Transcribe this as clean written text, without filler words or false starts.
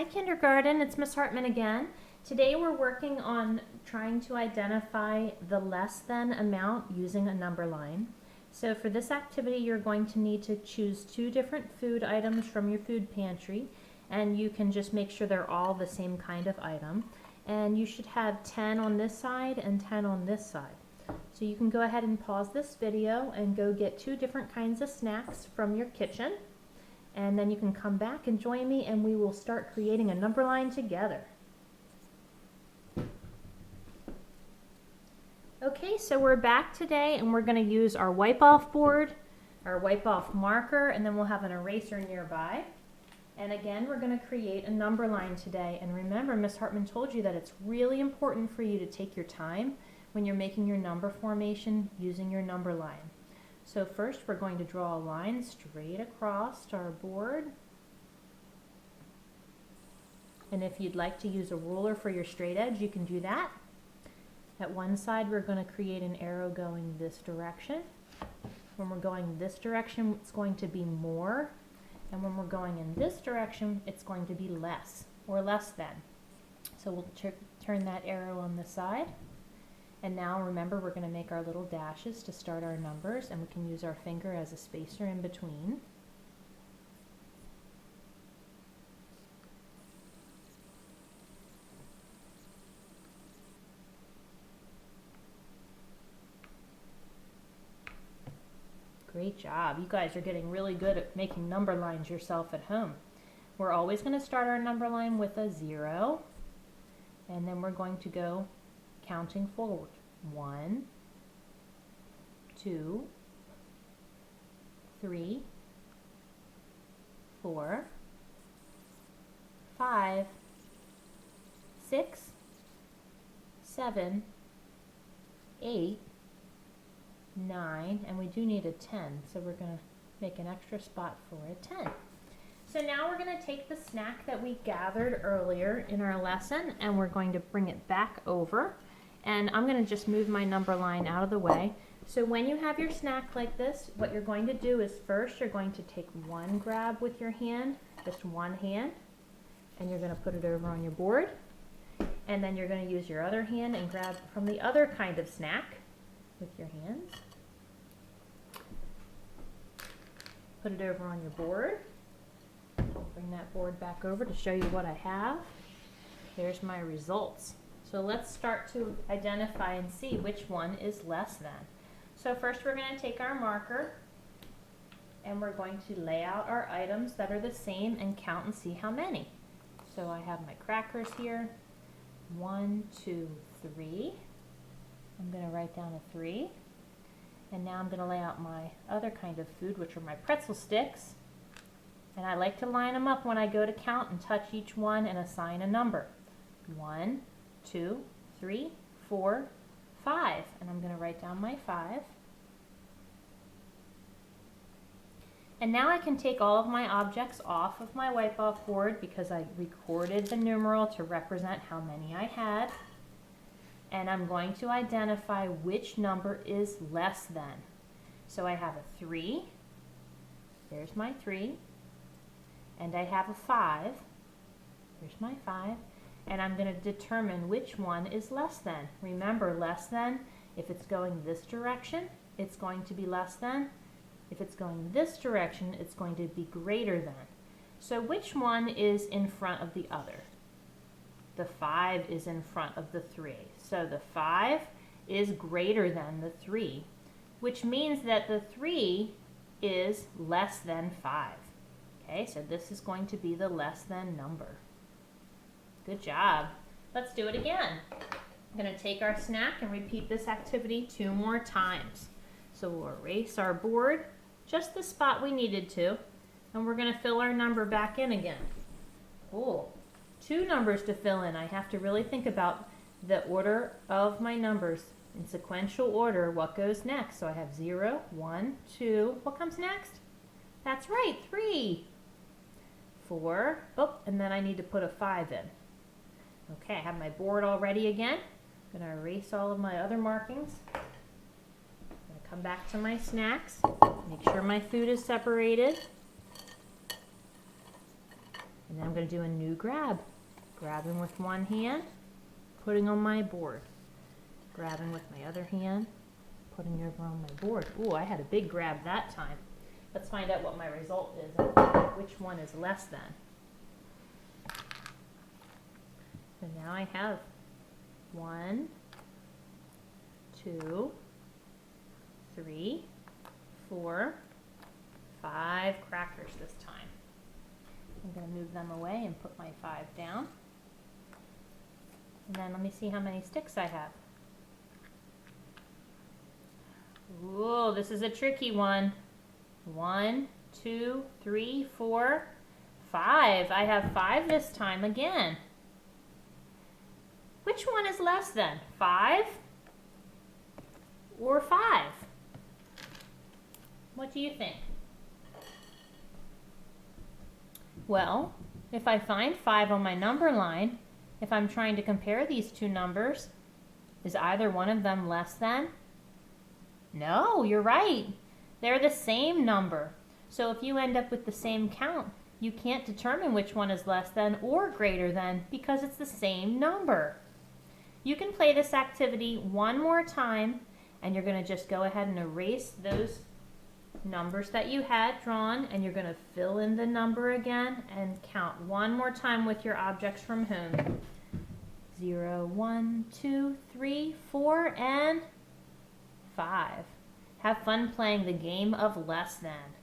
Hi kindergarten, it's Miss Hartman again. Today we're working on trying to identify the less than amount using a number line. So for this activity you're going to need to choose two different food items from your food pantry, and you can just make sure they're all the same kind of item. And you should have 10 on this side and 10 on this side. So you can go ahead and pause this video and go get two different kinds of snacks from your kitchen. And then you can come back and join me and we will start creating a number line together. Okay, so we're back today and we're going to use our wipe off board, our wipe off marker, and then we'll have an eraser nearby. And again, we're going to create a number line today. And remember, Miss Hartman told you that it's really important for you to take your time when you're making your number formation using your number line. So first we're going to draw a line straight across our board. And if you'd like to use a ruler for your straight edge, you can do that. At one side we're going to create an arrow going this direction. When we're going this direction, it's going to be more. And when we're going in this direction, it's going to be less or less than. So we'll turn that arrow on the side. And now remember, we're going to make our little dashes to start our numbers, and we can use our finger as a spacer in between. Great job. You guys are getting really good at making number lines yourself at home. We're always going to start our number line with a 0, and then we're going to go counting forward. 1, 2, 3, 4, 5, 6, 7, 8, 9, and we do need a 10, so we're going to make an extra spot for a 10. So now we're going to take the snack that we gathered earlier in our lesson and we're going to bring it back over. And I'm going to just move my number line out of the way. So when you have your snack like this, what you're going to do is first you're going to take one grab with your hand, just one hand, and you're going to put it over on your board. And then you're going to use your other hand and grab from the other kind of snack with your hands. Put it over on your board. Bring that board back over to show you what I have. There's my results. So let's start to identify and see which one is less than. So first we're going to take our marker and we're going to lay out our items that are the same and count and see how many. So I have my crackers here. 1, 2, 3. I'm going to write down a 3. And now I'm going to lay out my other kind of food, which are my pretzel sticks. And I like to line them up when I go to count and touch each one and assign a number. 1, 2, 3, 4, 5. And I'm going to write down my 5. And now I can take all of my objects off of my wipe-off board because I recorded the numeral to represent how many I had. And I'm going to identify which number is less than. So I have a 3. There's my 3. And I have a 5. There's my 5. And I'm going to determine which one is less than. Remember, less than, if it's going this direction, it's going to be less than. If it's going this direction, it's going to be greater than. So which one is in front of the other? The 5 is in front of the 3. So the 5 is greater than the 3, which means that the 3 is less than 5. Okay, so this is going to be the less than number. Good job. Let's do it again. I'm going to take our snack and repeat this activity 2 more times. So we'll erase our board, just the spot we needed to, and we're going to fill our number back in again. Cool. 2 numbers to fill in. I have to really think about the order of my numbers in sequential order. What goes next? So I have 0, 1, 2. What comes next? That's right, 3, 4. Oh, and then I need to put a 5 in. Okay, I have my board all ready again. I'm going to erase all of my other markings. I'm going to come back to my snacks. Make sure my food is separated. And then I'm going to do a new grab. Grabbing with one hand, putting on my board. Grabbing with my other hand, putting over on my board. Ooh, I had a big grab that time. Let's find out what my result is and which one is less than. So now I have 1, 2, 3, 4, 5 crackers this time. I'm going to move them away and put my 5 down. And then let me see how many sticks I have. Ooh, this is a tricky one. 1, 2, 3, 4, 5. I have 5 this time again. Which one is less than? 5 or 5? What do you think? Well, if I find 5 on my number line, if I'm trying to compare these two numbers, is either one of them less than? No, you're right. They're the same number. So if you end up with the same count, you can't determine which one is less than or greater than because it's the same number. You can play this activity one more time, and you're going to just go ahead and erase those numbers that you had drawn, and you're going to fill in the number again and count one more time with your objects from home. 0, 1, 2, 3, 4, and 5. Have fun playing the game of less than.